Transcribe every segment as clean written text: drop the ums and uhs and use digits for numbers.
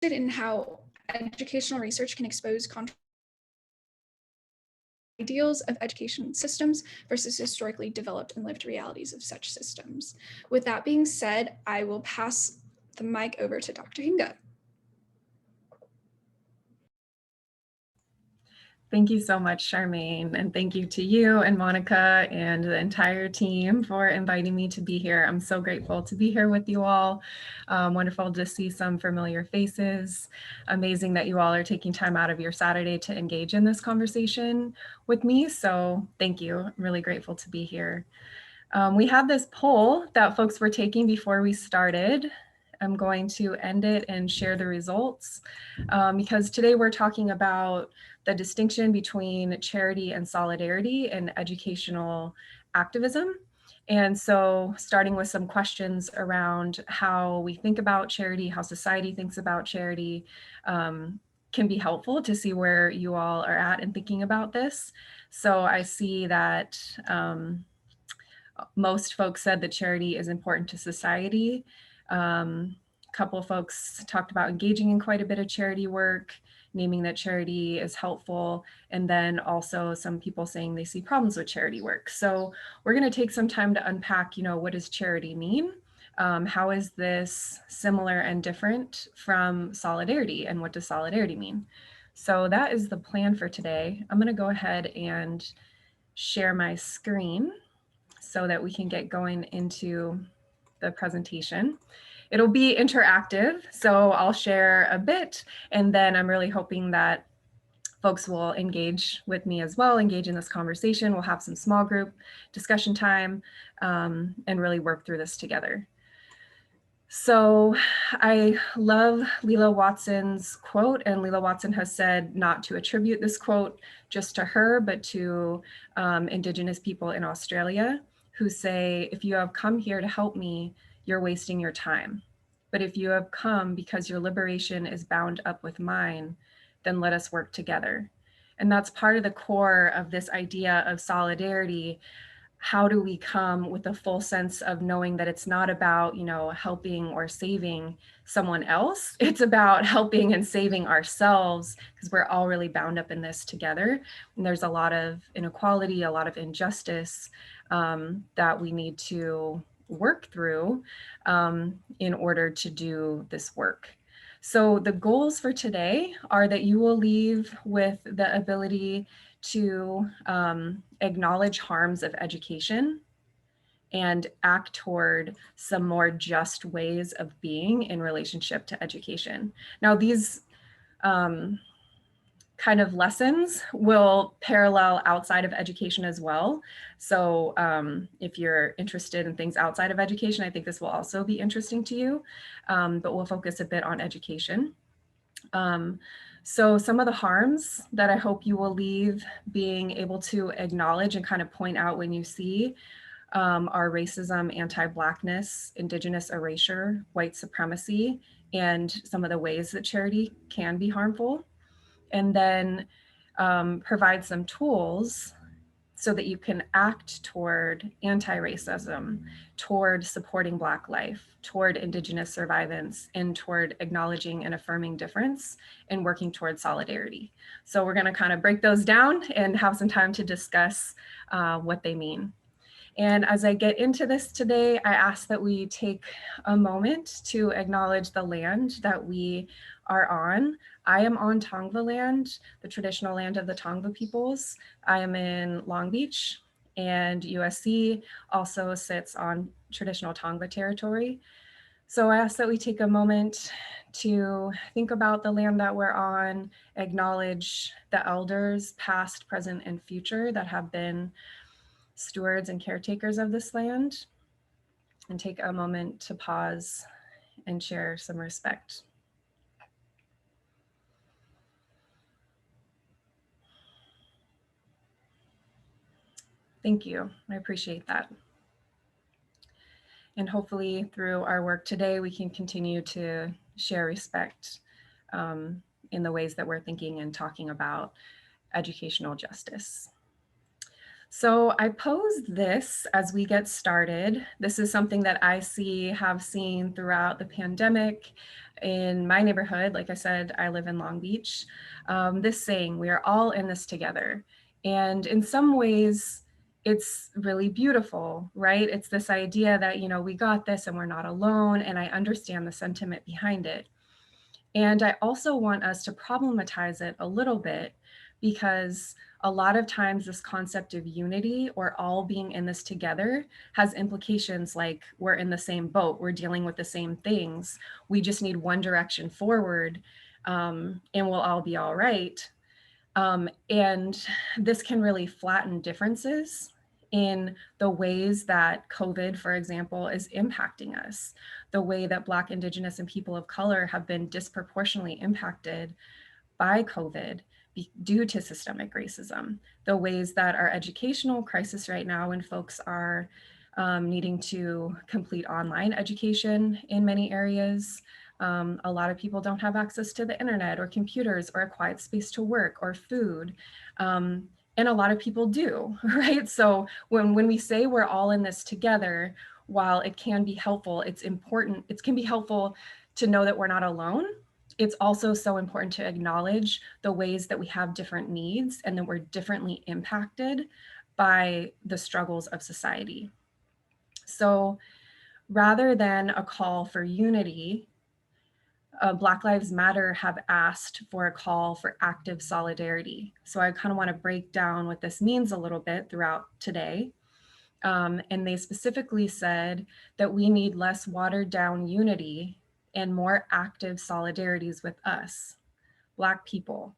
in how educational research can expose ideals of education systems versus historically developed and lived realities of such systems. With that being said, I will pass the mic over to Dr. Hinga. Thank you so much, Charmaine, and thank you to you and Monica and the entire team for inviting me to be here. I'm so grateful to be here with you all. Wonderful to see some familiar faces. Amazing that you all are taking time out of your Saturday to engage in this conversation with me. So thank you. I'm really grateful to be here. We had this poll that folks were taking before we started. I'm going to end it and share the results because today we're talking about the distinction between charity and solidarity in educational activism. And so starting with some questions around how we think about charity, how society thinks about charity, can be helpful to see where you all are at in thinking about this. So I see that most folks said that charity is important to society. A couple of folks talked about engaging in quite a bit of charity work, naming that charity is helpful, and then also some people saying they see problems with charity work. So we're going to take some time to unpack, what does charity mean? How is this similar and different from solidarity, and what does solidarity mean? So that is the plan for today. I'm going to go ahead and share my screen so that we can get going into the presentation. It'll be interactive, so I'll share a bit, and then I'm really hoping that folks will engage with me as well, engage in this conversation. We'll have some small group discussion time and really work through this together. So I love Leela Watson's quote, and Leela Watson has said not to attribute this quote just to her, but to Indigenous people in Australia who say, if you have come here to help me, you're wasting your time. But if you have come because your liberation is bound up with mine, then let us work together. And that's part of the core of this idea of solidarity. How do we come with a full sense of knowing that it's not about, helping or saving someone else? It's about helping and saving ourselves, because we're all really bound up in this together. And there's a lot of inequality, a lot of injustice that we need to work through in order to do this work. So the goals for today are that you will leave with the ability to acknowledge harms of education and act toward some more just ways of being in relationship to education. Now, these kind of lessons will parallel outside of education as well. So if you're interested in things outside of education, I think this will also be interesting to you, but we'll focus a bit on education. So some of the harms that I hope you will leave being able to acknowledge and kind of point out when you see are racism, anti-Blackness, Indigenous erasure, white supremacy, and some of the ways that charity can be harmful. And then provide some tools so that you can act toward anti-racism, toward supporting Black life, toward Indigenous survivance, and toward acknowledging and affirming difference and working toward solidarity. So we're gonna kind of break those down and have some time to discuss what they mean. And as I get into this today, I ask that we take a moment to acknowledge the land that we are on. I am on Tongva land, the traditional land of the Tongva peoples. I am in Long Beach, and USC also sits on traditional Tongva territory. So I ask that we take a moment to think about the land that we're on, acknowledge the elders, past, present, and future that have been stewards and caretakers of this land, and take a moment to pause and share some respect. Thank you, I appreciate that. And hopefully through our work today, we can continue to share respect in the ways that we're thinking and talking about educational justice. So I posed this as we get started. This is something that I have seen throughout the pandemic in my neighborhood, like I said, I live in Long Beach, this saying, we are all in this together. And in some ways, it's really beautiful, right? It's this idea that, you know, we got this and we're not alone. And I understand the sentiment behind it. And I also want us to problematize it a little bit, because a lot of times this concept of unity or all being in this together has implications like we're in the same boat, we're dealing with the same things, we just need one direction forward, and we'll all be all right. And this can really flatten differences in the ways that COVID, for example, is impacting us, the way that Black, Indigenous, and people of color have been disproportionately impacted by COVID due to systemic racism, the ways that our educational crisis right now, when folks are needing to complete online education in many areas. A lot of people don't have access to the internet or computers or a quiet space to work or food. And a lot of people do, right? So when we say we're all in this together, while it can be helpful, it's important, it can be helpful to know that we're not alone. It's also so important to acknowledge the ways that we have different needs and that we're differently impacted by the struggles of society. So rather than a call for unity, Black Lives Matter have asked for a call for active solidarity. So I kind of want to break down what this means a little bit throughout today. And they specifically said that we need less watered down unity and more active solidarities with us, Black people,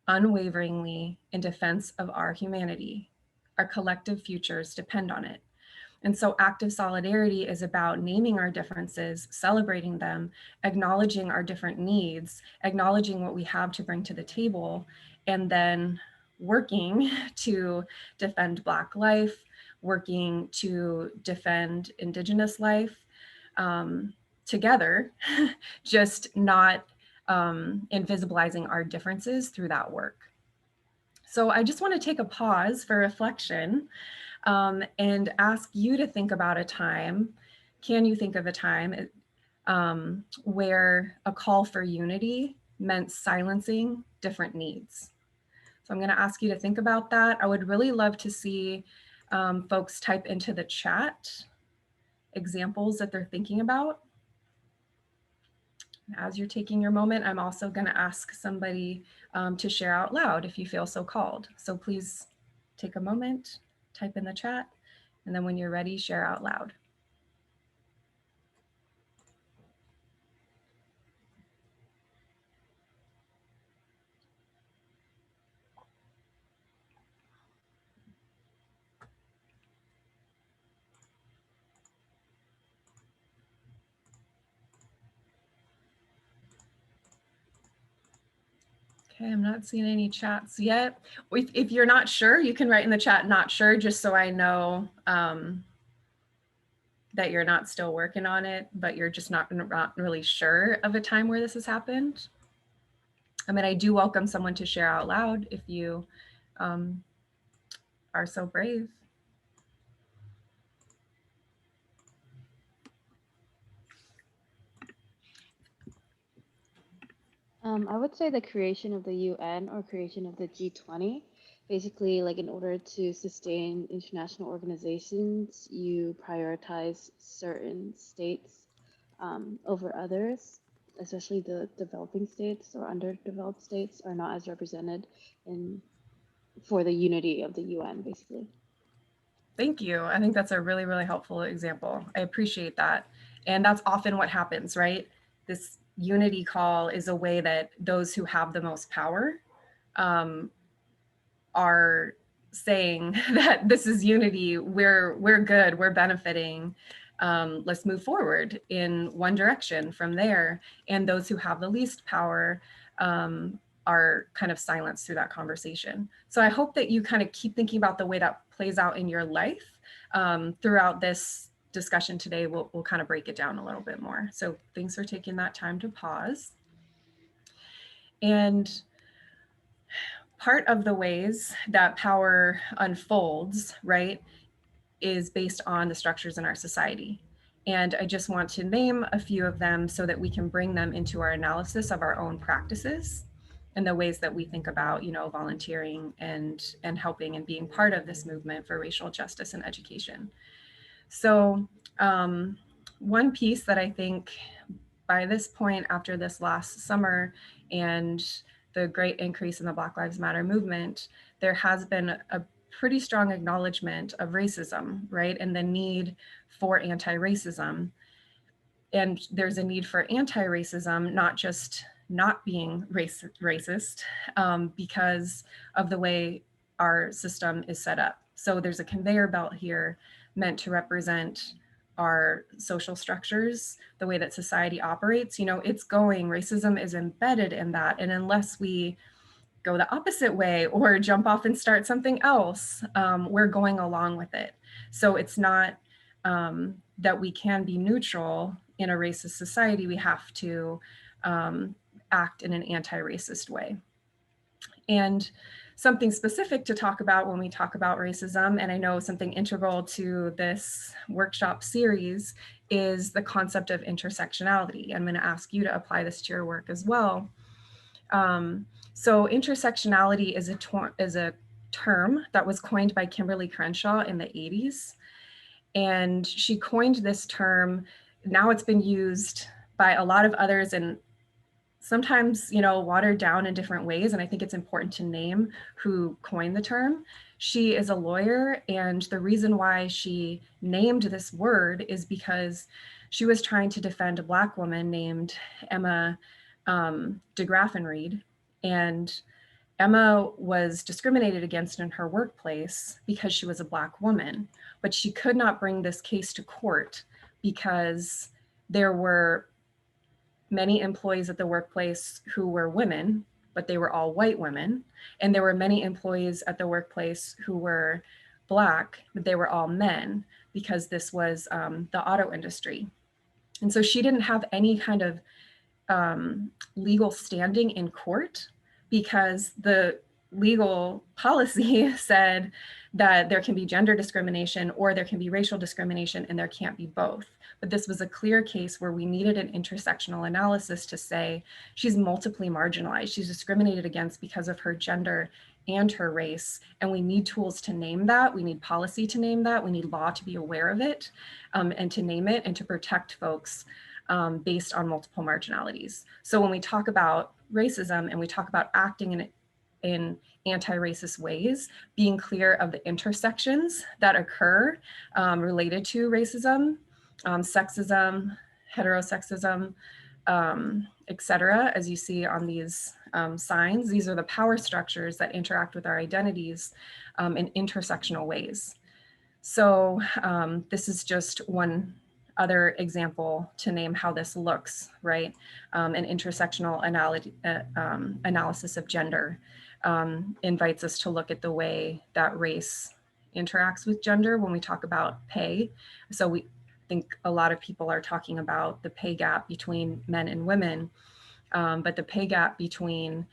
unwaveringly in defense of our humanity. Our collective futures depend on it. And so active solidarity is about naming our differences, celebrating them, acknowledging our different needs, acknowledging what we have to bring to the table, and then working to defend Black life, working to defend Indigenous life together, just not invisibilizing our differences through that work. So I just want to take a pause for reflection and ask you to think about a time. Can you think of a time where a call for unity meant silencing different needs? So I'm going to ask you to think about that. I would really love to see folks type into the chat examples that they're thinking about. As you're taking your moment, I'm also going to ask somebody to share out loud if you feel so called. So please take a moment, type in the chat, and then when you're ready, share out loud. Okay, I'm not seeing any chats yet. If you're not sure, you can write in the chat, not sure, just so I know that you're not still working on it, but you're just not really sure of a time where this has happened. I mean, I do welcome someone to share out loud if you are so brave. I would say the creation of the UN or creation of the G20. Basically, like in order to sustain international organizations, you prioritize certain states over others, especially the developing states or underdeveloped states are not as represented in for the unity of the UN, basically. Thank you. I think that's a really, really helpful example. I appreciate that. And that's often what happens, right? This unity call is a way that those who have the most power are saying that this is unity, we're good, we're benefiting. Let's move forward in one direction from there. And those who have the least power are kind of silenced through that conversation. So I hope that you kind of keep thinking about the way that plays out in your life throughout this discussion today. We'll kind of break it down a little bit more. So thanks for taking that time to pause. And part of the ways that power unfolds, right, is based on the structures in our society. And I just want to name a few of them so that we can bring them into our analysis of our own practices and the ways that we think about, volunteering and helping and being part of this movement for racial justice in education. So one piece that I think by this point, after this last summer and the great increase in the Black Lives Matter movement, there has been a pretty strong acknowledgement of racism, right? And the need for anti-racism. And there's a need for anti-racism, not just not being racist, because of the way our system is set up. So there's a conveyor belt here meant to represent our social structures, the way that society operates. It's going, racism is embedded in that. And unless we go the opposite way or jump off and start something else, we're going along with it. So it's not that we can be neutral in a racist society. We have to act in an anti-racist way. And something specific to talk about when we talk about racism, and I know something integral to this workshop series, is the concept of intersectionality. I'm going to ask you to apply this to your work as well. So intersectionality is a term that was coined by Kimberly Crenshaw in the 80s. And she coined this term. Now it's been used by a lot of others and sometimes, watered down in different ways. And I think it's important to name who coined the term. She is a lawyer. And the reason why she named this word is because she was trying to defend a Black woman named Emma de Graffenried. And Emma was discriminated against in her workplace because she was a Black woman, but she could not bring this case to court because there were many employees at the workplace who were women, but they were all white women. And there were many employees at the workplace who were Black, but they were all men because this was the auto industry. And so she didn't have any kind of legal standing in court because the legal policy said that there can be gender discrimination or there can be racial discrimination and there can't be both. But this was a clear case where we needed an intersectional analysis to say she's multiply marginalized. She's discriminated against because of her gender and her race. And we need tools to name that. We need policy to name that. We need law to be aware of it and to name it and to protect folks based on multiple marginalities. So when we talk about racism and we talk about acting in anti-racist ways, being clear of the intersections that occur related to racism, sexism, heterosexism, et cetera, as you see on these signs. These are the power structures that interact with our identities in intersectional ways. So this is just one other example to name how this looks, right? An intersectional analysis of gender invites us to look at the way that race interacts with gender when we talk about pay. So we think a lot of people are talking about the pay gap between men and women, but the pay gap between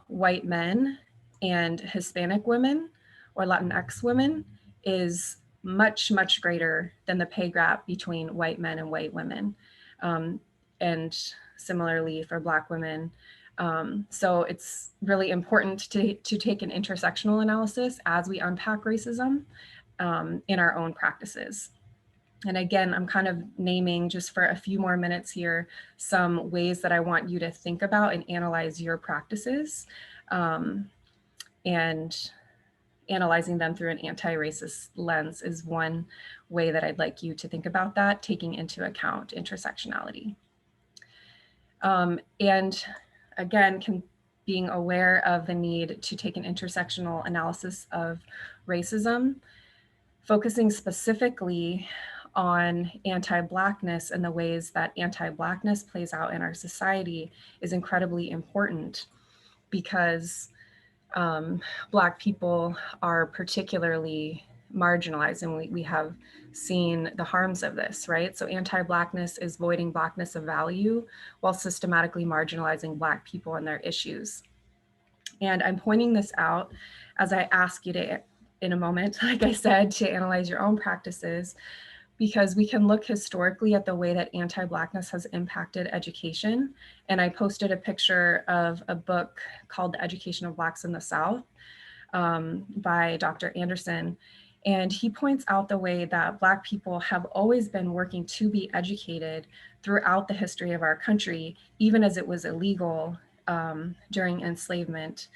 white men and Hispanic women or Latinx women is much, much greater than the pay gap between white men and white women. And similarly for Black women. So it's really important to take an intersectional analysis as we unpack racism in our own practices. And again, I'm kind of naming just for a few more minutes here, some ways that I want you to think about and analyze your practices and analyzing them through an anti-racist lens is one way that I'd like you to think about that, taking into account intersectionality. And again, being aware of the need to take an intersectional analysis of racism, focusing specifically on anti-Blackness and the ways that anti-Blackness plays out in our society is incredibly important because Black people are particularly marginalized, and we have seen the harms of this, right? So anti-Blackness is voiding Blackness of value while systematically marginalizing Black people and their issues. And I'm pointing this out as I ask you to, in a moment, like I said, to analyze your own practices. because we can look historically at the way that anti-Blackness has impacted education. And I posted a picture of a book called The Education of Blacks in the South by Dr. Anderson. And he points out the way that Black people have always been working to be educated throughout the history of our country, even as it was illegal during enslavement.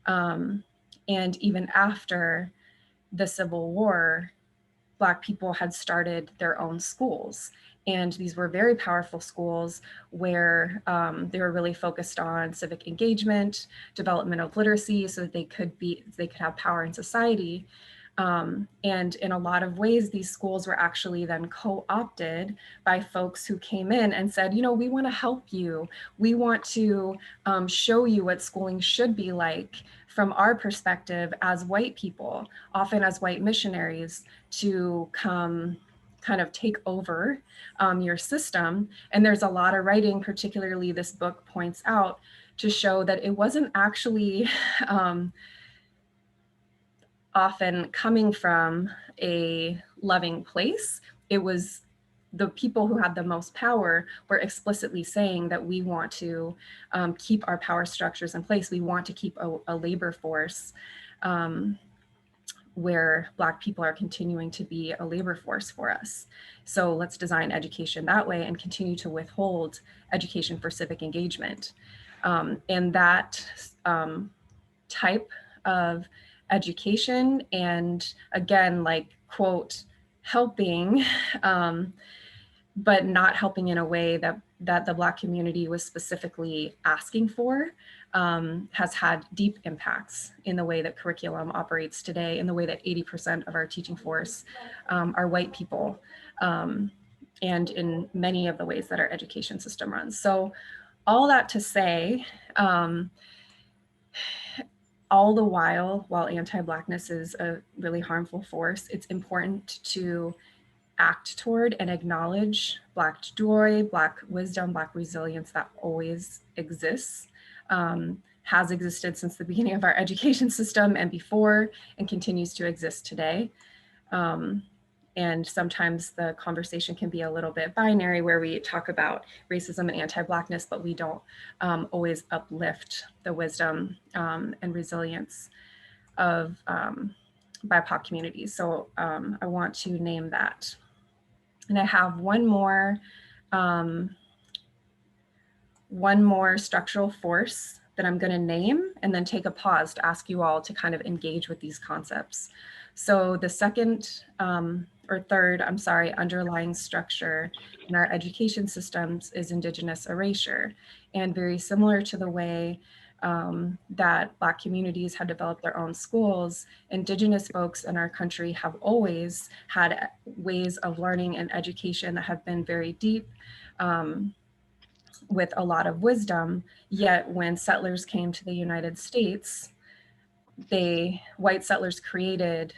And even after the Civil War, Black people had started their own schools. And these were very powerful schools where they were really focused on civic engagement, development of literacy, so that they could have power in society. And in a lot of ways, these schools were actually then co-opted by folks who came in and said, you know, we want to help you. We want to show you what schooling should be like from our perspective as white people, often as white missionaries, to come kind of take over your system. And there's a lot of writing, particularly this book points out, to show that it wasn't actually often coming from a loving place. It was the people who had the most power were explicitly saying that we want to keep our power structures in place. We want to keep a labor force where Black people are continuing to be a labor force for us. So let's design education that way and continue to withhold education for civic engagement. And that type of education, and again, like, quote, helping, but not helping in a way that the Black community was specifically asking for, has had deep impacts in the way that curriculum operates today, in the way that 80% of our teaching force are white people, and in many of the ways that our education system runs. So all that to say, all the while anti-Blackness is a really harmful force, it's important to act toward and acknowledge Black joy, Black wisdom, Black resilience that always exists, has existed since the beginning of our education system and before, and continues to exist today. And sometimes the conversation can be a little bit binary, where we talk about racism and anti-Blackness, but we don't always uplift the wisdom and resilience of BIPOC communities. So I want to name that. And I have one more structural force that I'm going to name, and then take a pause to ask you all to kind of engage with these concepts. So the third underlying structure in our education systems is Indigenous erasure. And very similar to the way that Black communities have developed their own schools, Indigenous folks in our country have always had ways of learning and education that have been very deep, with a lot of wisdom. Yet when settlers came to the United States, white settlers created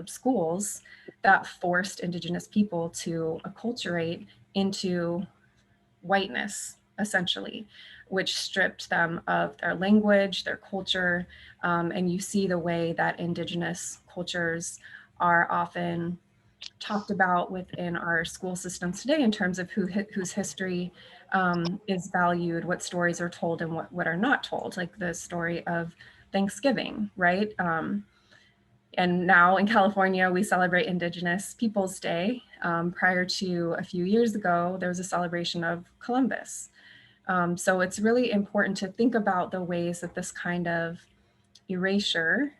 schools that forced Indigenous people to acculturate into whiteness, essentially, which stripped them of their language, their culture. And you see the way that Indigenous cultures are often talked about within our school systems today in terms of whose history is valued, what stories are told and what are not told, like the story of Thanksgiving, right? And now in California, we celebrate Indigenous Peoples Day. Prior to a few years ago, there was a celebration of Columbus. So it's really important to think about the ways that this kind of erasure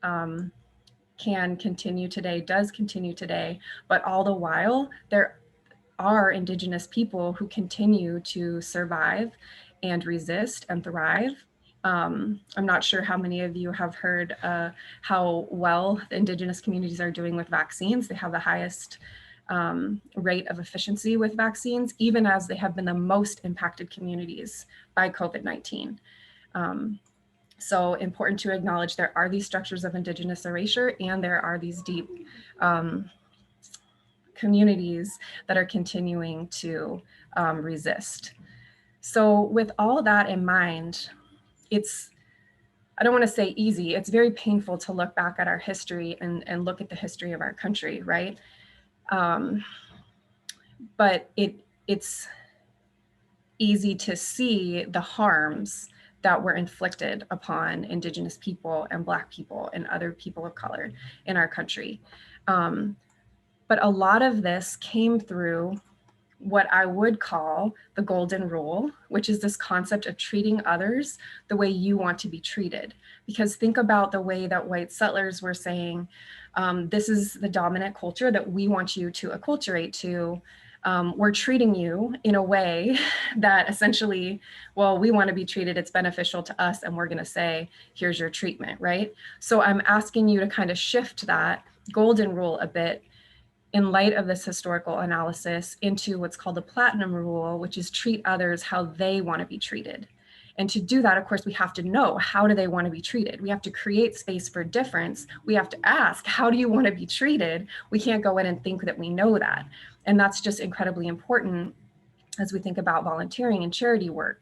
can continue today, does continue today, but all the while, there are Indigenous people who continue to survive and resist and thrive. I'm not sure how many of you have heard how well the Indigenous communities are doing with vaccines. They have the highest rate of efficiency with vaccines, even as they have been the most impacted communities by COVID-19. So important to acknowledge there are these structures of Indigenous erasure, and there are these deep communities that are continuing to resist. So with all that in mind, I don't want to say easy, it's very painful to look back at our history and look at the history of our country, right? But it's easy to see the harms that were inflicted upon Indigenous people and Black people and other people of color in our country. But a lot of this came through what I would call the golden rule, which is this concept of treating others the way you want to be treated. Because think about the way that white settlers were saying, this is the dominant culture that we want you to acculturate to. We're treating you in a way that essentially, well, we want to be treated, it's beneficial to us, and we're going to say, here's your treatment, right? So I'm asking you to kind of shift that golden rule a bit in light of this historical analysis into what's called the platinum rule, which is treat others how they want to be treated. And to do that, of course, we have to know, how do they want to be treated? We have to create space for difference. We have to ask, how do you want to be treated? We can't go in and think that we know that. And that's just incredibly important as we think about volunteering and charity work.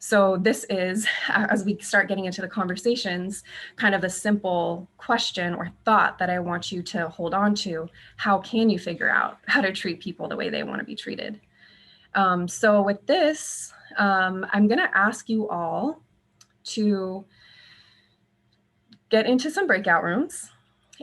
So this is, as we start getting into the conversations, kind of a simple question or thought that I want you to hold on to. How can you figure out how to treat people the way they want to be treated? So with this, I'm going to ask you all to get into some breakout rooms.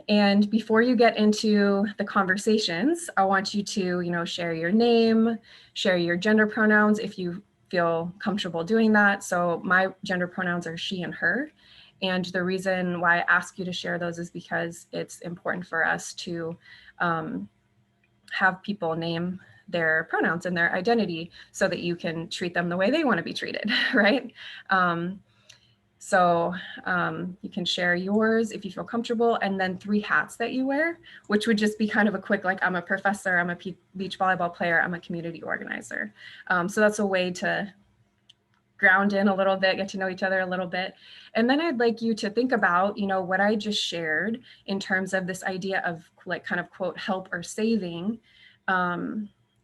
And before you get into the conversations, I want you to, share your name, share your gender pronouns if you feel comfortable doing that. So my gender pronouns are she and her. And the reason why I ask you to share those is because it's important for us to have people name their pronouns and their identity so that you can treat them the way they want to be treated, right? So you can share yours if you feel comfortable, and then 3 hats that you wear, which would just be kind of a quick, like, I'm a professor, I'm a beach volleyball player, I'm a community organizer. So that's a way to ground in a little bit, get to know each other a little bit. And then I'd like you to think about, what I just shared in terms of this idea of, like, kind of quote, help or saving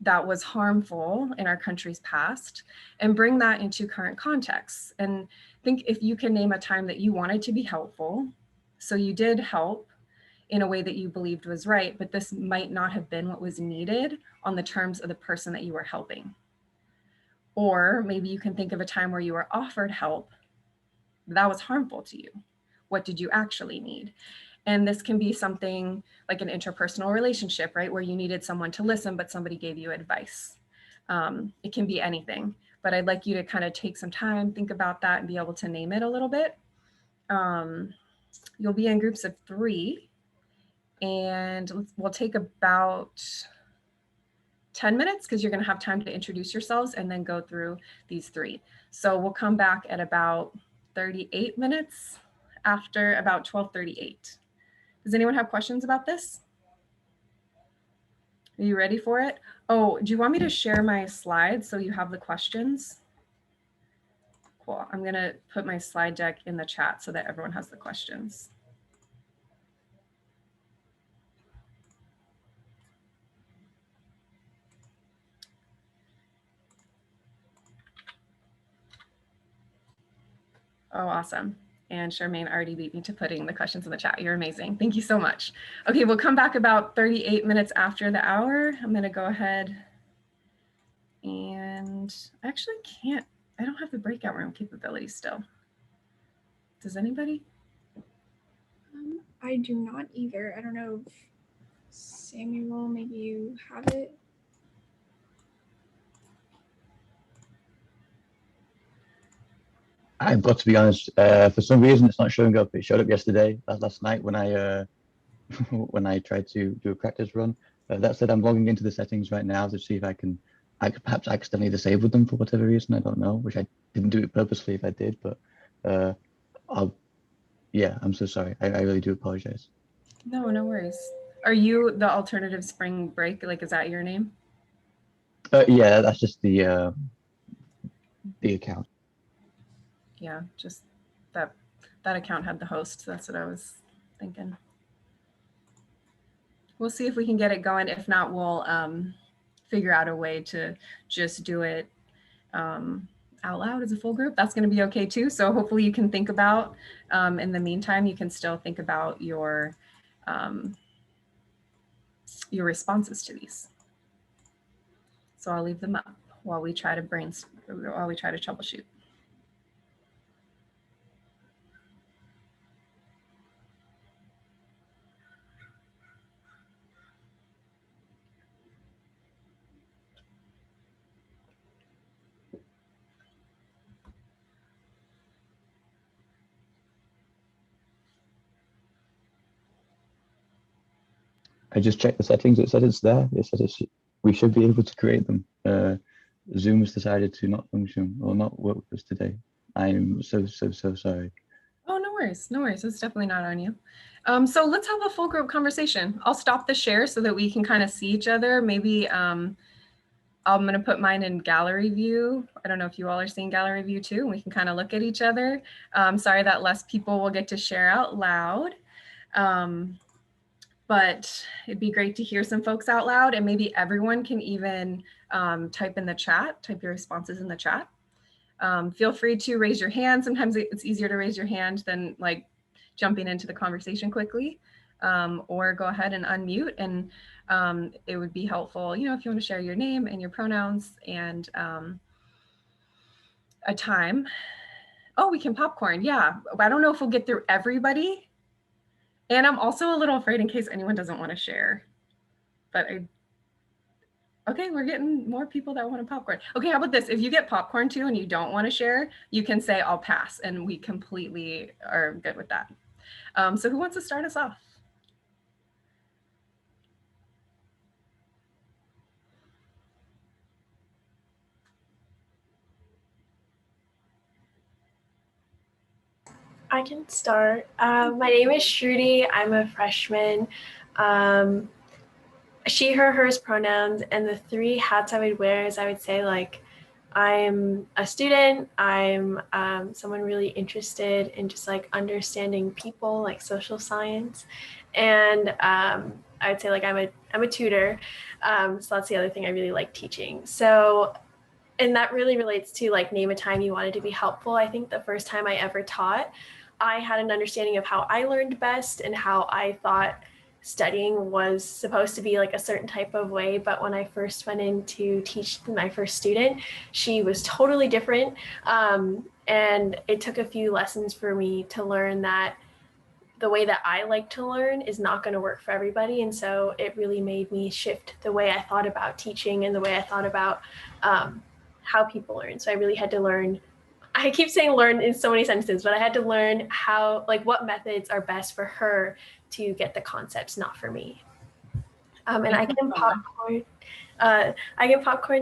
that was harmful in our country's past, and bring that into current contexts. And think if you can name a time that you wanted to be helpful. So you did help in a way that you believed was right, but this might not have been what was needed on the terms of the person that you were helping. Or maybe you can think of a time where you were offered help that was harmful to you. What did you actually need? And this can be something like an interpersonal relationship, right? Where you needed someone to listen, but somebody gave you advice. It can be anything, but I'd like you to kind of take some time, think about that, and be able to name it a little bit. You'll be in groups of 3, and we'll take about 10 minutes because you're going to have time to introduce yourselves and then go through these 3. So we'll come back at about 38 minutes after about 12:38. Does anyone have questions about this? Are you ready for it? Oh, do you want me to share my slides so you have the questions? Cool. I'm going to put my slide deck in the chat so that everyone has the questions. Oh, awesome. And Charmaine already beat me to putting the questions in the chat. You're amazing. Thank you so much. Okay, we'll come back about 38 minutes after the hour. I'm going to go ahead and I actually can't, I don't have the breakout room capability still. Does anybody? I do not either. I don't know if Samuel, maybe you have it. I've got to be honest. For some reason, it's not showing up. It showed up yesterday, last night when I when I tried to do a practice run. That said, I'm logging into the settings right now to see if I could perhaps accidentally disable them for whatever reason. I don't know, which I didn't do it purposely if I did, but yeah, I'm so sorry. I really do apologize. No, no worries. Are you the alternative spring break? Like, is that your name? Yeah, that's just the account. Yeah, just that account had the host. That's what I was thinking. We'll see if we can get it going. If not, we'll figure out a way to just do it out loud as a full group. That's going to be okay too. So hopefully you can think about, in the meantime, you can still think about your your responses to these. So I'll leave them up while we try to troubleshoot. I just checked the settings. It said it's there. It said we should be able to create them. Zoom has decided to not function or not work with us today. I'm so sorry. Oh, no worries. No worries. It's definitely not on you. So let's have a full group conversation. I'll stop the share so that we can kind of see each other. Maybe I'm going to put mine in gallery view. I don't know if you all are seeing gallery view too. We can kind of look at each other. Sorry that less people will get to share out loud. But it'd be great to hear some folks out loud, and maybe everyone can even type in the chat, type your responses in the chat. Feel free to raise your hand. Sometimes it's easier to raise your hand than like jumping into the conversation quickly, or go ahead and unmute, and it would be helpful, you know, if you want to share your name and your pronouns and a time. Oh, we can popcorn. Yeah, I don't know if we'll get through everybody. And I'm also a little afraid in case anyone doesn't want to share, but okay, we're getting more people that want to popcorn. Okay, how about this? If you get popcorn too and you don't want to share, you can say I'll pass, and we completely are good with that. So who wants to start us off? I can start. My name is Shruti. I'm a freshman. She, her, hers pronouns, and the three hats I would wear is I would say like I'm a student. I'm someone really interested in just like understanding people, like social science, and I would say like I'm a tutor. So that's the other thing I really like teaching. So. And that really relates to like name a time you wanted to be helpful. I think the first time I ever taught, I had an understanding of how I learned best and how I thought studying was supposed to be like a certain type of way. But when I first went in to teach my first student, she was totally different. And it took a few lessons for me to learn that the way that I like to learn is not going to work for everybody. And so it really made me shift the way I thought about teaching and the way I thought about how people learn. So I really had to learn, I keep saying learn in so many sentences, but I had to learn how, like what methods are best for her to get the concepts, not for me. And I can popcorn,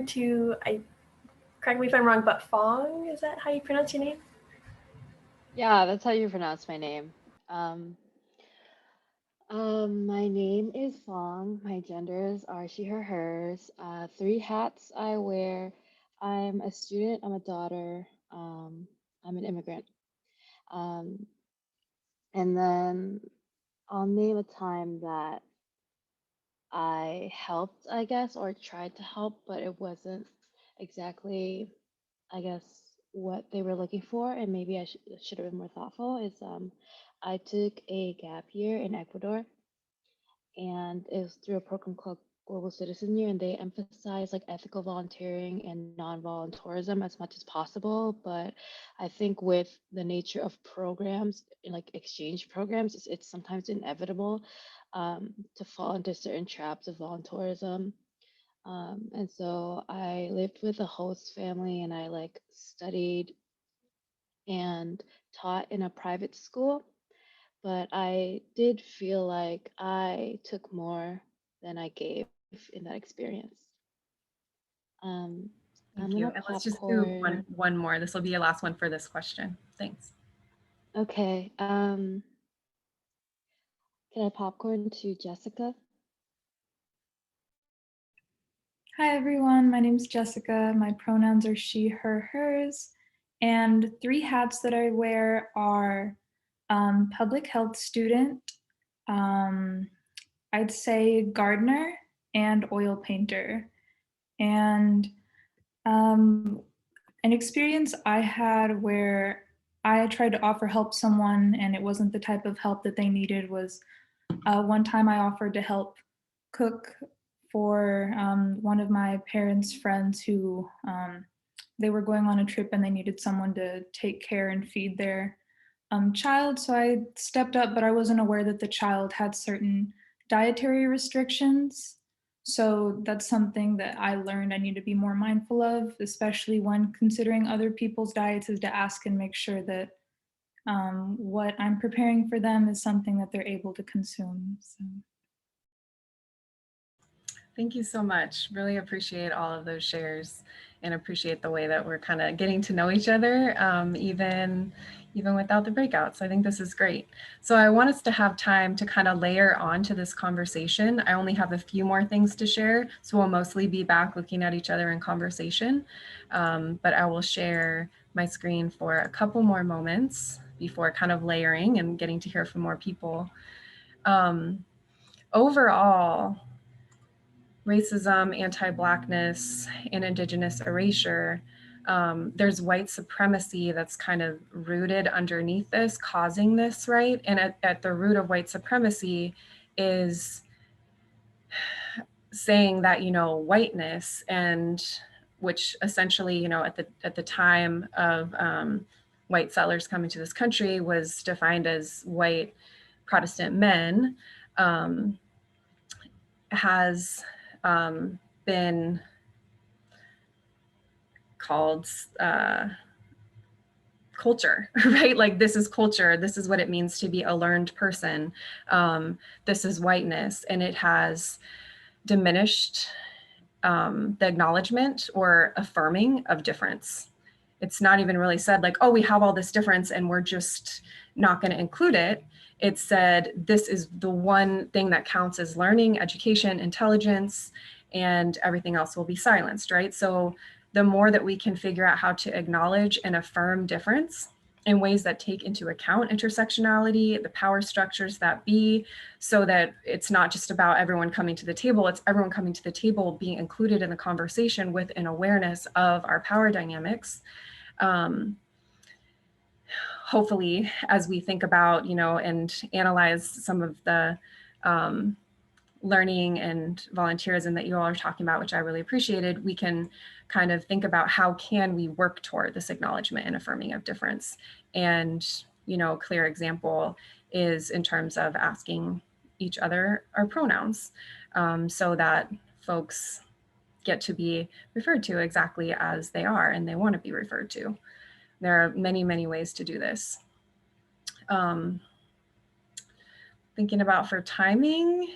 to, correct me if I'm wrong, but Fong, is that how you pronounce your name? Yeah, that's how you pronounce my name. My name is Fong. My genders are she, her, hers. Three hats I wear. I'm a student, I'm a daughter, I'm an immigrant. And then I'll name a time that I helped, I guess, or tried to help, but it wasn't exactly, I guess, what they were looking for, and maybe I should have been more thoughtful, is I took a gap year in Ecuador, and it was through a program called Global Citizen Year, and they emphasize like ethical volunteering and non-volunteerism as much as possible. But I think with the nature of programs, like exchange programs, it's sometimes inevitable to fall into certain traps of volunteerism. And so I lived with a host family, and I like studied and taught in a private school, but I did feel like I took more than I gave in that experience. I'm Thank you. gonna And let's just do popcorn. one more. This will be your last one for this question. Thanks. Okay. Can I popcorn to Jessica? Hi everyone, my name is Jessica. My pronouns are she, her, hers. And three hats that I wear are public health student, I'd say gardener, and oil painter. And an experience I had where I tried to offer help someone and it wasn't the type of help that they needed was one time I offered to help cook for one of my parents' friends who they were going on a trip and they needed someone to take care and feed their child. So I stepped up, but I wasn't aware that the child had certain dietary restrictions. So that's something that I learned I need to be more mindful of, especially when considering other people's diets, is to ask and make sure that what I'm preparing for them is something that they're able to consume. So. Thank you so much. Really appreciate all of those shares and appreciate the way that we're kind of getting to know each other, even without the breakouts. I think this is great. So I want us to have time to kind of layer onto this conversation. I only have a few more things to share, so we'll mostly be back looking at each other in conversation, but I will share my screen for a couple more moments before kind of layering and getting to hear from more people. Overall, racism, anti-Blackness, and Indigenous erasure, there's white supremacy that's kind of rooted underneath this, causing this, right? And at the root of white supremacy is saying that, you know, whiteness, and which essentially, you know, at the time of white settlers coming to this country was defined as white Protestant men, has been called culture, right? Like, this is culture. This is what it means to be a learned person. This is whiteness, and it has diminished the acknowledgement or affirming of difference. It's not even really said like, oh, we have all this difference and we're just not going to include it. It said, this is the one thing that counts as learning, education, intelligence, and everything else will be silenced, right? So the more that we can figure out how to acknowledge and affirm difference in ways that take into account intersectionality, the power structures that be, so that it's not just about everyone coming to the table, it's everyone coming to the table being included in the conversation with an awareness of our power dynamics. Hopefully, as we think about, you know, and analyze some of the learning and volunteerism that you all are talking about, which I really appreciated, we can kind of think about how can we work toward this acknowledgement and affirming of difference. And, you know, a clear example is in terms of asking each other our pronouns, so that folks get to be referred to exactly as they are and they want to be referred to. There are many, many ways to do this. Thinking about for timing,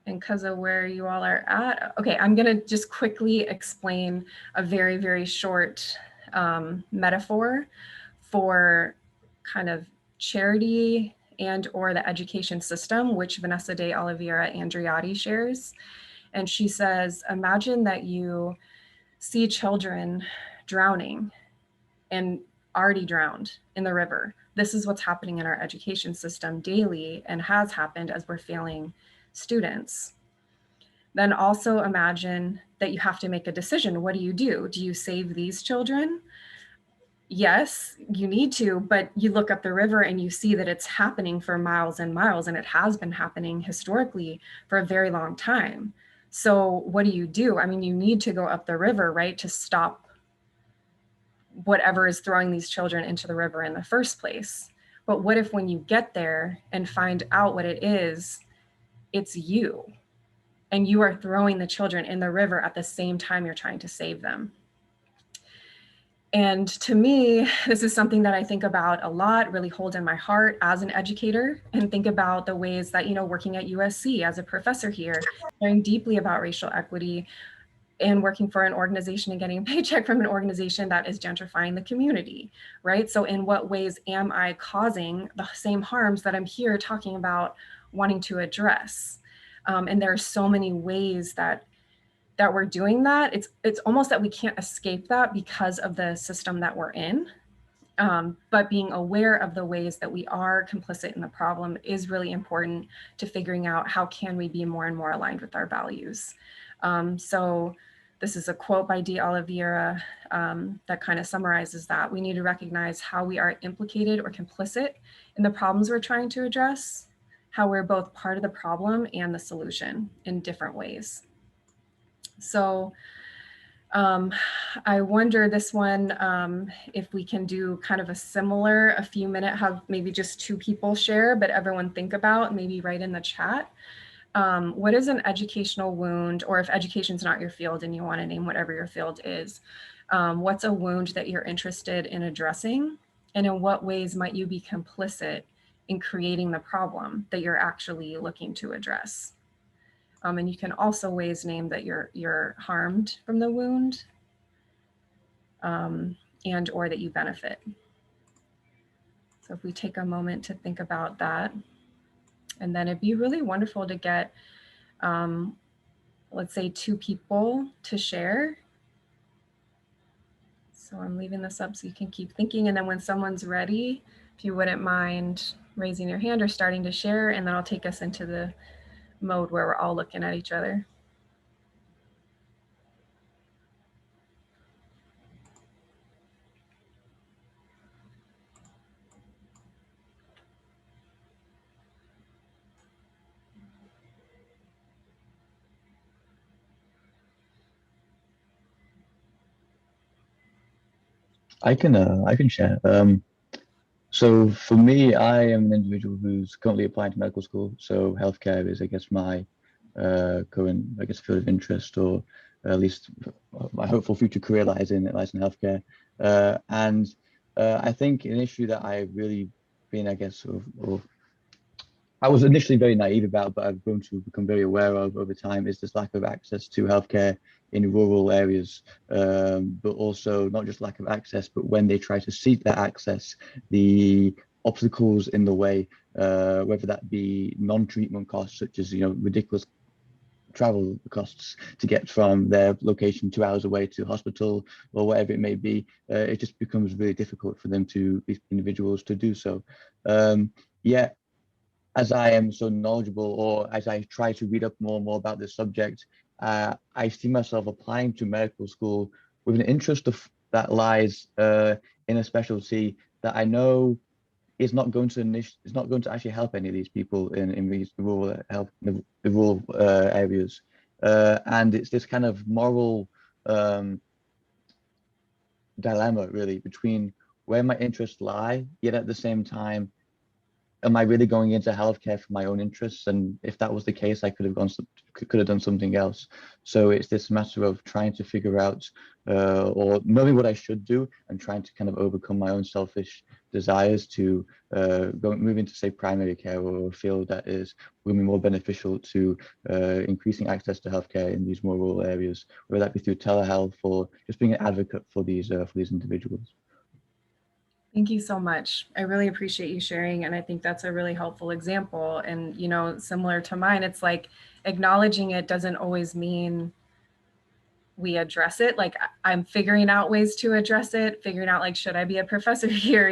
and because of where you all are at. Okay, I'm gonna just quickly explain a very, very short metaphor for kind of charity and or the education system, which Vanessa de Oliveira Andreotti shares. And she says, imagine that you see children drowning and already drowned in the river. This is what's happening in our education system daily and has happened as we're failing students. Then also imagine that you have to make a decision. What do you do? Do you save these children? Yes, you need to, but you look up the river and you see that it's happening for miles and miles, and it has been happening historically for a very long time. So what do you do? I mean, you need to go up the river, right, to stop whatever is throwing these children into the river in the first place. But what if when you get there and find out what it is, it's you, and you are throwing the children in the river at the same time you're trying to save them? And to me, this is something that I think about a lot, really hold in my heart as an educator, and think about the ways that, you know, working at USC as a professor here, learning deeply about racial equity, and working for an organization and getting a paycheck from an organization that is gentrifying the community, right? So in what ways am I causing the same harms that I'm here talking about wanting to address? And there are so many ways that we're doing that. It's almost that we can't escape that because of the system that we're in. But being aware of the ways that we are complicit in the problem is really important to figuring out how can we be more and more aligned with our values. So this is a quote by De Oliveira that kind of summarizes that. We need to recognize how we are implicated or complicit in the problems we're trying to address, how we're both part of the problem and the solution in different ways. So I wonder this one, if we can do kind of a few minute, have maybe just 2 people share, but everyone think about, maybe write in the chat. What is an educational wound, or if education's not your field and you want to name whatever your field is, what's a wound that you're interested in addressing? And in what ways might you be complicit in creating the problem that you're actually looking to address? And you can also ways name that you're harmed from the wound, and or that you benefit. So if we take a moment to think about that, and then it'd be really wonderful to get, let's say 2 people to share. So I'm leaving this up so you can keep thinking. And then when someone's ready, if you wouldn't mind raising your hand or starting to share, and then I'll take us into the mode where we're all looking at each other. I can share. So for me, I am an individual who's currently applying to medical school. So healthcare is, I guess, my current, I guess, field of interest, or at least my hopeful future career lies in healthcare. And I think an issue that I've really been, I guess, or I was initially very naive about, but I've grown to become very aware of over time, is this lack of access to healthcare in rural areas, but also not just lack of access, but when they try to seek that access, the obstacles in the way, whether that be non-treatment costs, such as ridiculous travel costs to get from their location 2 hours away to hospital, or whatever it may be, it just becomes really difficult for them these individuals to do so. Yeah, as I am so knowledgeable, or as I try to read up more and more about this subject, I see myself applying to medical school with an interest that lies in a specialty that I know is not going to actually help any of these people in these rural rural areas, and it's this kind of moral dilemma, really, between where my interests lie, yet at the same time, am I really going into healthcare for my own interests? And if that was the case, I could have done something else. So it's this matter of trying to figure out, or knowing what I should do, and trying to kind of overcome my own selfish desires to move into, say, primary care, or a field that is will be more beneficial to increasing access to healthcare in these more rural areas, whether that be through telehealth or just being an advocate for these individuals. Thank you so much. I really appreciate you sharing. And I think that's a really helpful example. And, similar to mine, it's like acknowledging it doesn't always mean we address it. Like, I'm figuring out ways to address it, figuring out, like, should I be a professor here,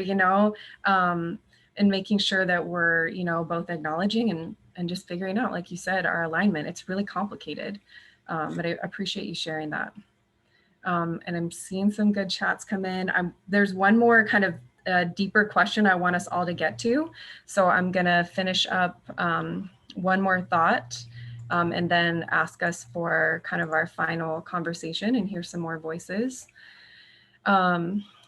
and making sure that we're, both acknowledging and just figuring out, like you said, our alignment. It's really complicated. But I appreciate you sharing that. And I'm seeing some good chats come in. There's one more kind of deeper question I want us all to get to. So I'm gonna finish up one more thought and then ask us for kind of our final conversation and hear some more voices.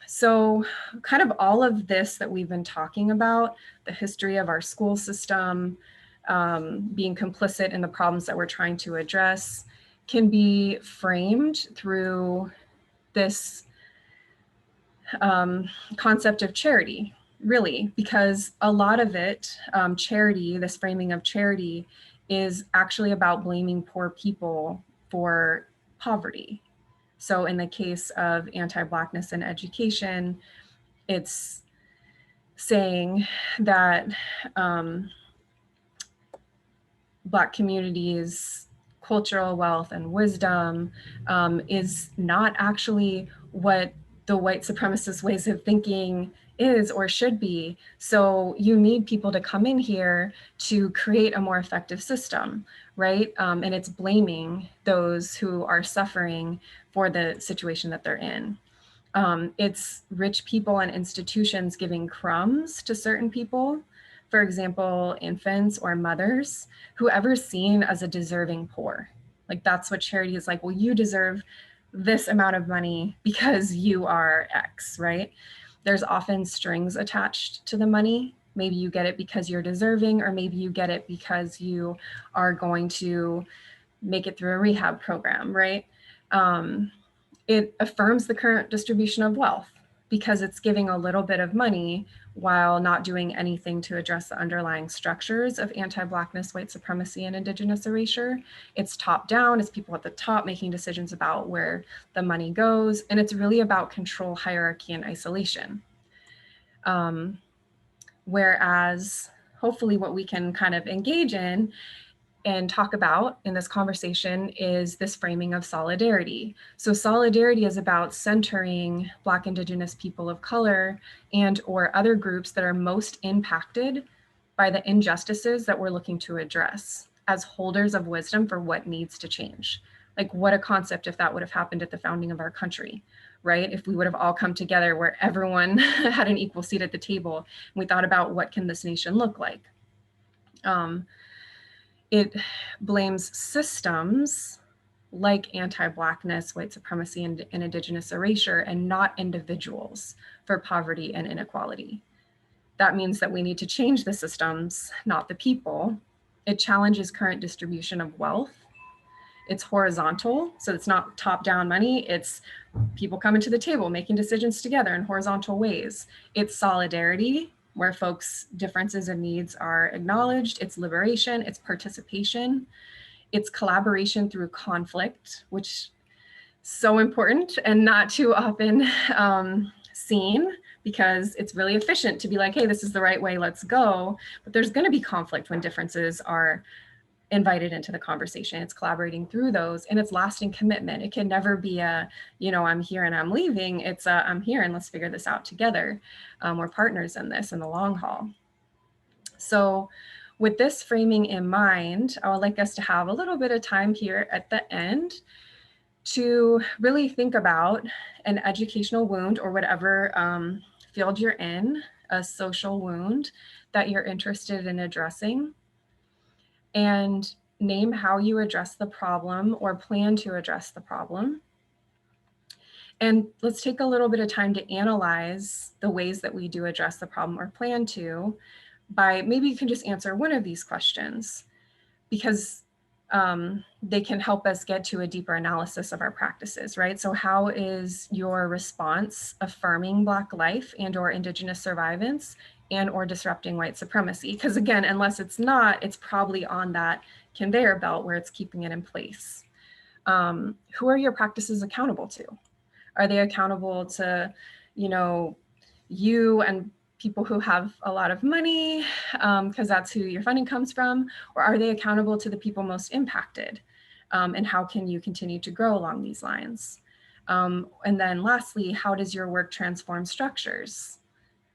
So kind of all of this that we've been talking about, the history of our school system, being complicit in the problems that we're trying to address, can be framed through this concept of charity, really, because a lot of it, charity, this framing of charity, is actually about blaming poor people for poverty. So in the case of anti-Blackness in education, it's saying that Black communities' cultural wealth and wisdom is not actually what the white supremacist ways of thinking is or should be. So you need people to come in here to create a more effective system, right? And it's blaming those who are suffering for the situation that they're in. It's rich people and institutions giving crumbs to certain people For example, infants or mothers, whoever's seen as a deserving poor. Like that's what charity is like, well, you deserve this amount of money because you are X, right? There's often strings attached to the money. Maybe you get it because you're deserving, or maybe you get it because you are going to make it through a rehab program, right? It affirms the current distribution of wealth because it's giving a little bit of money while not doing anything to address the underlying structures of anti-Blackness, white supremacy, and Indigenous erasure. It's top down, it's people at the top making decisions about where the money goes, and it's really about control, hierarchy, and isolation. Whereas hopefully what we can kind of engage in and talk about in this conversation is this framing of solidarity. So solidarity is about centering Black, Indigenous people of color and or other groups that are most impacted by the injustices that we're looking to address as holders of wisdom for what needs to change. Like what a concept if that would have happened at the founding of our country, right? If we would have all come together where everyone had an equal seat at the table and we thought about what can this nation look like. It blames systems like anti-Blackness, white supremacy, and Indigenous erasure, and not individuals for poverty and inequality. That means that we need to change the systems, not the people. It challenges current distribution of wealth. It's horizontal, so it's not top-down money, it's people coming to the table, making decisions together in horizontal ways. It's solidarity, where folks' differences and needs are acknowledged. It's liberation, it's participation, it's collaboration through conflict, which is so important and not too often seen, because it's really efficient to be like, hey, this is the right way, let's go. But there's gonna be conflict when differences are invited into the conversation. It's collaborating through those, and it's lasting commitment. It can never be a, you know, I'm here and I'm leaving. It's a, I'm here and let's figure this out together. We're partners in this in the long haul. So with this framing in mind, I would like us to have a little bit of time here at the end to really think about an educational wound or whatever field you're in, a social wound that you're interested in addressing, and name how you address the problem or plan to address the problem. And let's take a little bit of time to analyze the ways that we do address the problem or plan to, by maybe you can just answer one of these questions, because they can help us get to a deeper analysis of our practices, right? So how is your response affirming Black life and or Indigenous survivance and or disrupting white supremacy? Because again, unless it's not, it's probably on that conveyor belt where it's keeping it in place. Who are your practices accountable to? Are they accountable to, you know, you and people who have a lot of money, because that's who your funding comes from? Or are they accountable to the people most impacted? And how can you continue to grow along these lines? And then lastly, how does your work transform structures?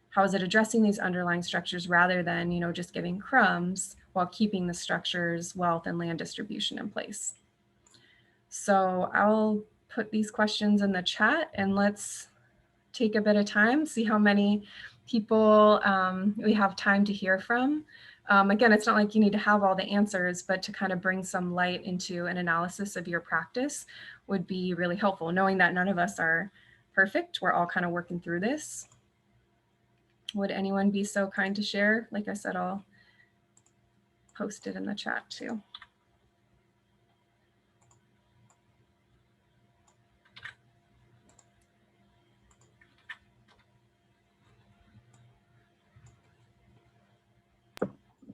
How is it addressing these underlying structures rather than, you know, just giving crumbs while keeping the structures, wealth, and land distribution in place? So I'll put these questions in the chat and let's take a bit of time, see how many people we have time to hear from. Again, it's not like you need to have all the answers, but to kind of bring some light into an analysis of your practice would be really helpful, knowing that none of us are perfect. We're all kind of working through this. Would anyone be so kind to share? Like I said, I'll post it in the chat too.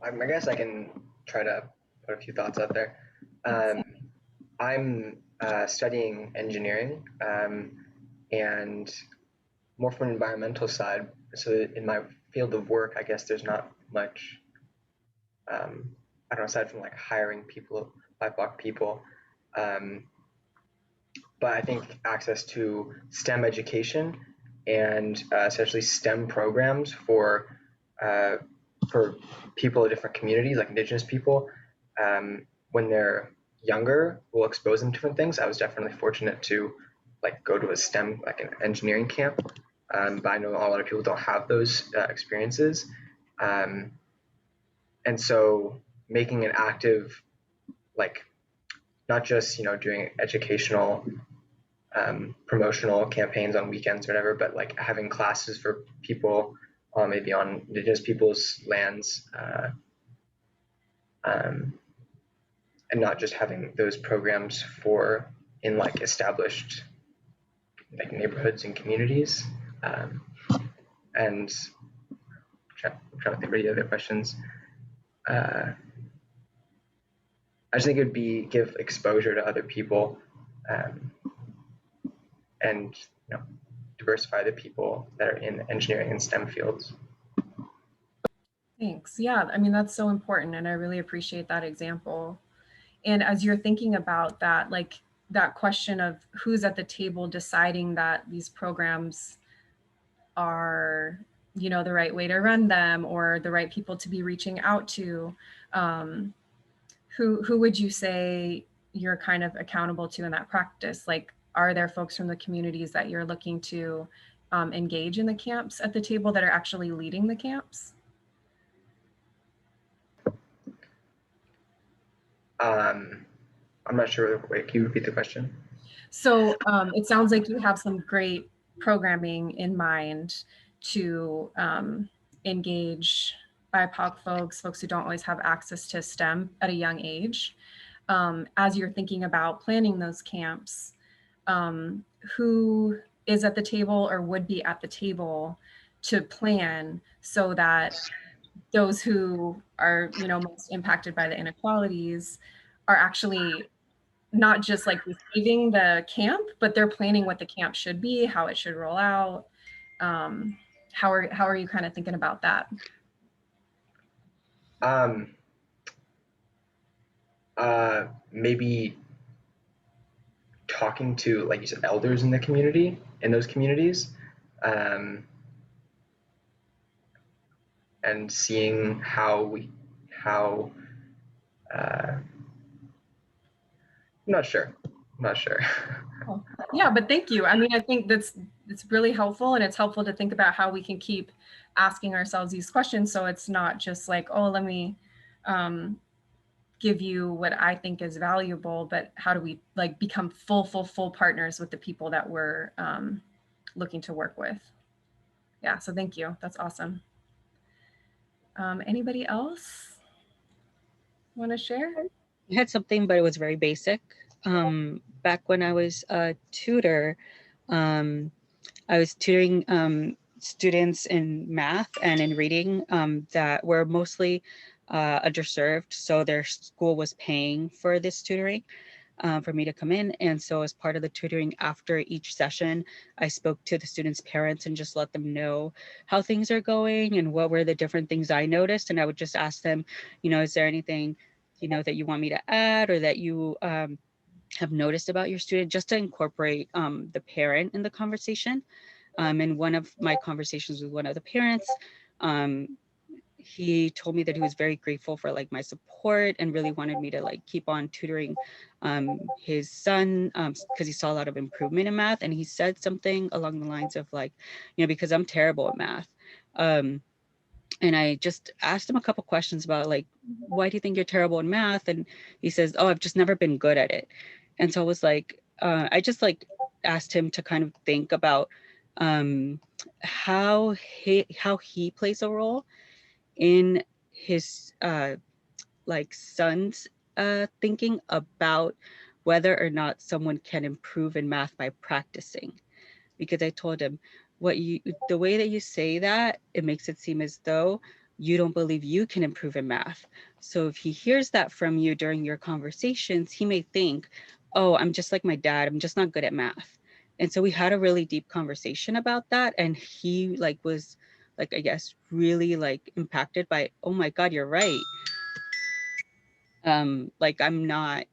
I guess I can try to put a few thoughts out there. I'm studying engineering and more from an environmental side. So in my field of work, I guess there's not much, I don't know, aside from like hiring people, BIPOC people. But I think access to STEM education and essentially STEM programs for people of different communities, like Indigenous people, when they're younger, will expose them to different things. I was definitely fortunate to like go to a STEM, like an engineering camp, but I know a lot of people don't have those experiences. and so making an active, like, not just, doing educational promotional campaigns on weekends or whatever, but like having classes for people maybe on indigenous people's lands, and not just having those programs in like established like neighborhoods and communities. And I'm trying to think of any other questions. I just think it would give exposure to other people, and diversify the people that are in engineering and STEM fields. Thanks. Yeah, I mean, that's so important, and I really appreciate that example. And as you're thinking about that, like that question of who's at the table deciding that these programs are, the right way to run them or the right people to be reaching out to, who would you say you're kind of accountable to in that practice? Like, are there folks from the communities that you're looking to engage in the camps at the table that are actually leading the camps? I'm not sure. Wait, can you repeat the question? So it sounds like you have some great programming in mind to engage BIPOC folks who don't always have access to STEM at a young age. As you're thinking about planning those camps, who is at the table or would be at the table to plan so that those who are, most impacted by the inequalities are actually not just like receiving the camp, but they're planning what the camp should be, how it should roll out. How are you kind of thinking about that? Maybe talking to, like you said, elders in the community, in those communities, and seeing how I'm not sure. Oh, yeah, but thank you. I mean, I think it's really helpful, and it's helpful to think about how we can keep asking ourselves these questions, so it's not just like, oh, let me give you what I think is valuable, but how do we like become full partners with the people that we're looking to work with? Yeah, so thank you. That's awesome. Anybody else want to share? I had something, but it was very basic. Back when I was a tutor, I was tutoring students in math and in reading that were mostly underserved. So their school was paying for this tutoring for me to come in. And so as part of the tutoring after each session, I spoke to the students' parents and just let them know how things are going and what were the different things I noticed. And I would just ask them, is there anything, that you want me to add or that you have noticed about your student, just to incorporate the parent in the conversation. In one of my conversations with one of the parents, he told me that he was very grateful for like my support and really wanted me to like keep on tutoring his son because he saw a lot of improvement in math. And he said something along the lines of like, because I'm terrible at math. And I just asked him a couple questions about like, why do you think you're terrible in math? And he says, oh, I've just never been good at it. And so I was like, I just like asked him to kind of think about how he plays a role in his like son's thinking about whether or not someone can improve in math by practicing. Because I told him, the way that you say that, it makes it seem as though you don't believe you can improve in math. So if he hears that from you during your conversations, he may think, oh, I'm just like my dad, I'm just not good at math. And so we had a really deep conversation about that. And he like was like, I guess, really like impacted by, oh my God, you're right. Like I'm not,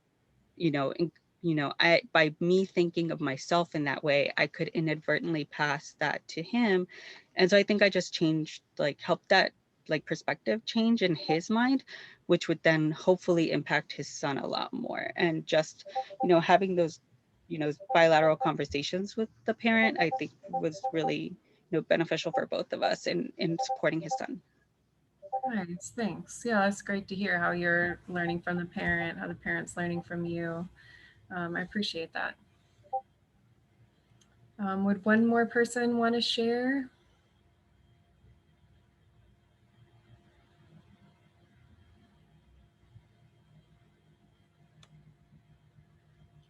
by me thinking of myself in that way, I could inadvertently pass that to him. And so I think I just changed, like helped that like perspective change in his mind, which would then hopefully impact his son a lot more. And just, having those, bilateral conversations with the parent, I think was really, beneficial for both of us in supporting his son. Nice, thanks. Yeah, that's great to hear how you're learning from the parent, how the parent's learning from you. I appreciate that. Would one more person want to share?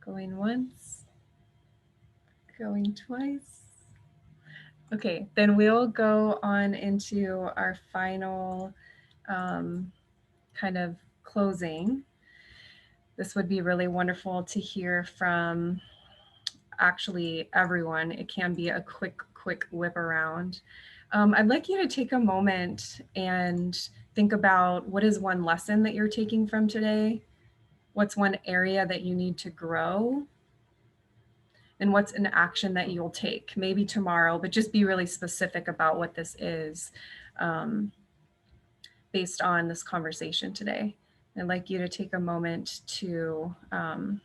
Going once, going twice. Okay, then we'll go on into our final kind of closing. This would be really wonderful to hear from actually everyone. It can be a quick whip around. I'd like you to take a moment and think about what is one lesson that you're taking from today? What's one area that you need to grow? And what's an action that you'll take, maybe tomorrow, but just be really specific about what this is based on this conversation today. I'd like you to take a moment to kind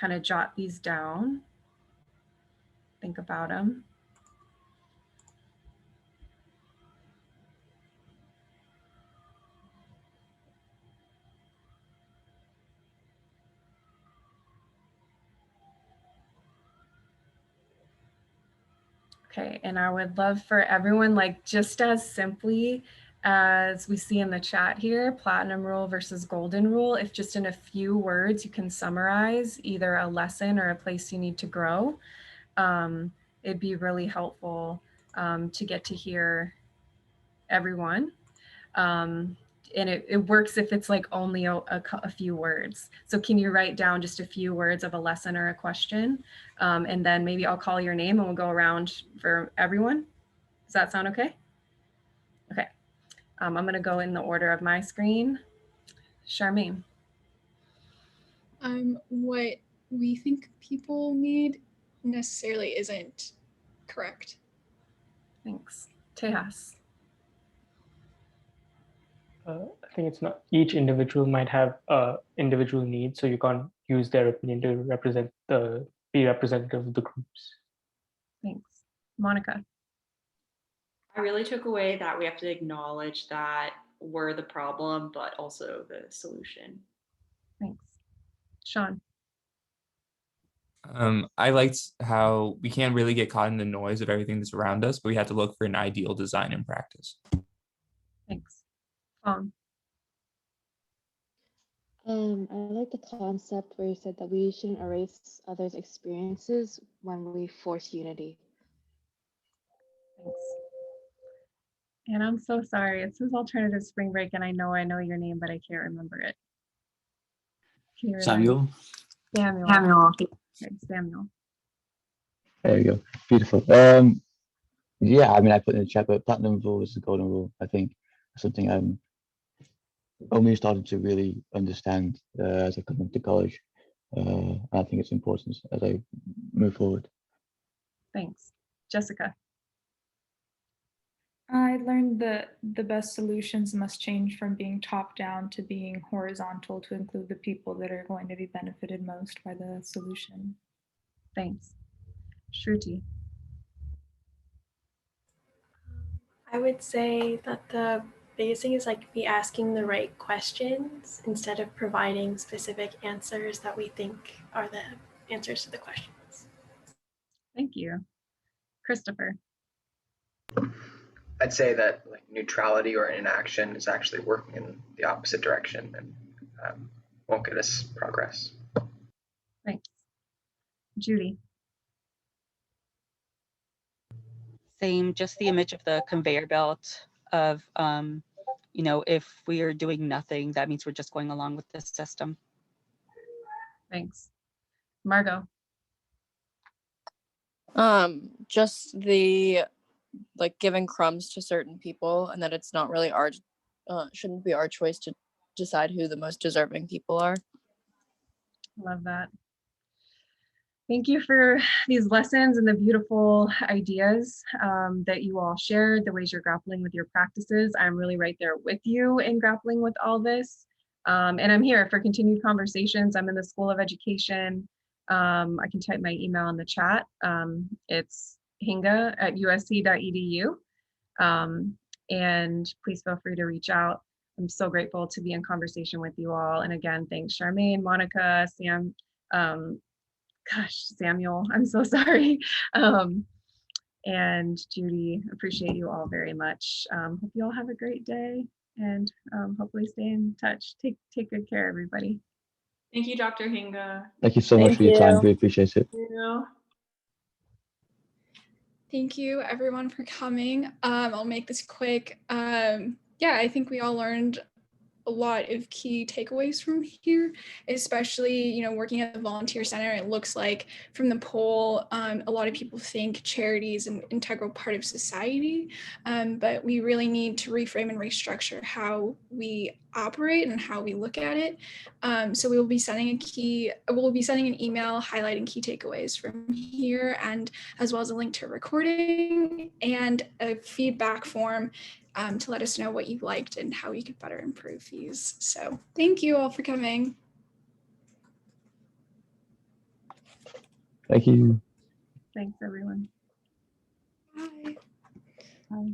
of jot these down, think about them. Okay, and I would love for everyone, like just as simply as we see in the chat here, platinum rule versus golden rule, if just in a few words you can summarize either a lesson or a place you need to grow, it'd be really helpful to get to hear everyone. And it works if it's like only a few words. So can you write down just a few words of a lesson or a question? And then maybe I'll call your name and we'll go around for everyone. Does that sound okay? Okay. I'm gonna go in the order of my screen. Charmaine. What we think people need necessarily isn't correct. Thanks. Tejas. I think it's not, each individual might have individual needs, so you can't use their opinion to represent be representative of the groups. Thanks. Monica. I really took away that we have to acknowledge that we're the problem, but also the solution. Thanks. Sean. I liked how we can't really get caught in the noise of everything that's around us, but we have to look for an ideal design in practice. Thanks. I like the concept where you said that we shouldn't erase others' experiences when we force unity. Thanks. And I'm so sorry. It says alternative spring break, and I know your name, but I can't remember it. Samuel. Samuel. Okay, Samuel. There you go. Beautiful. Yeah, I mean, I put in the chat, but platinum rule is the golden rule. I think something I'm only starting to really understand as I come into college. I think it's important as I move forward. Thanks. Jessica. I learned that the best solutions must change from being top down to being horizontal to include the people that are going to be benefited most by the solution. Thanks. Shruti. I would say that the biggest thing is like be asking the right questions instead of providing specific answers that we think are the answers to the questions. Thank you. Christopher. I'd say that like neutrality or inaction is actually working in the opposite direction and won't get us progress. Thanks. Judy. Same, just the image of the conveyor belt of, you know, if we are doing nothing, that means we're just going along with the system. Thanks. Margot. Just the like giving crumbs to certain people, and that it's not really our shouldn't be our choice to decide who the most deserving people are. Love that. Thank you for these lessons and the beautiful ideas that you all shared, the ways you're grappling with your practices. I'm really right there with you in grappling with all this. And I'm here for continued conversations. I'm in the School of Education. I can type my email in the chat. It's hinga@usc.edu. and please feel free to reach out. I'm so grateful to be in conversation with you all. And again, thanks Charmaine, Monica, Sam, Samuel, I'm so sorry. And Judy, appreciate you all very much. Hope you all have a great day and hopefully stay in touch. Take good care, everybody. Thank you, Dr. Hinga. Thank you so much for your time. We appreciate it. Thank you. Thank you everyone for coming. I'll make this quick. Yeah, I think we all learned a lot of key takeaways from here, especially, working at the volunteer center. It looks like from the poll, a lot of people think charity is an integral part of society, but we really need to reframe and restructure how we operate and how we look at it. So we'll be sending an email highlighting key takeaways from here, and as well as a link to a recording and a feedback form to let us know what you liked and how we could better improve these. So thank you all for coming. Thank you. Thanks, everyone. Bye. Bye.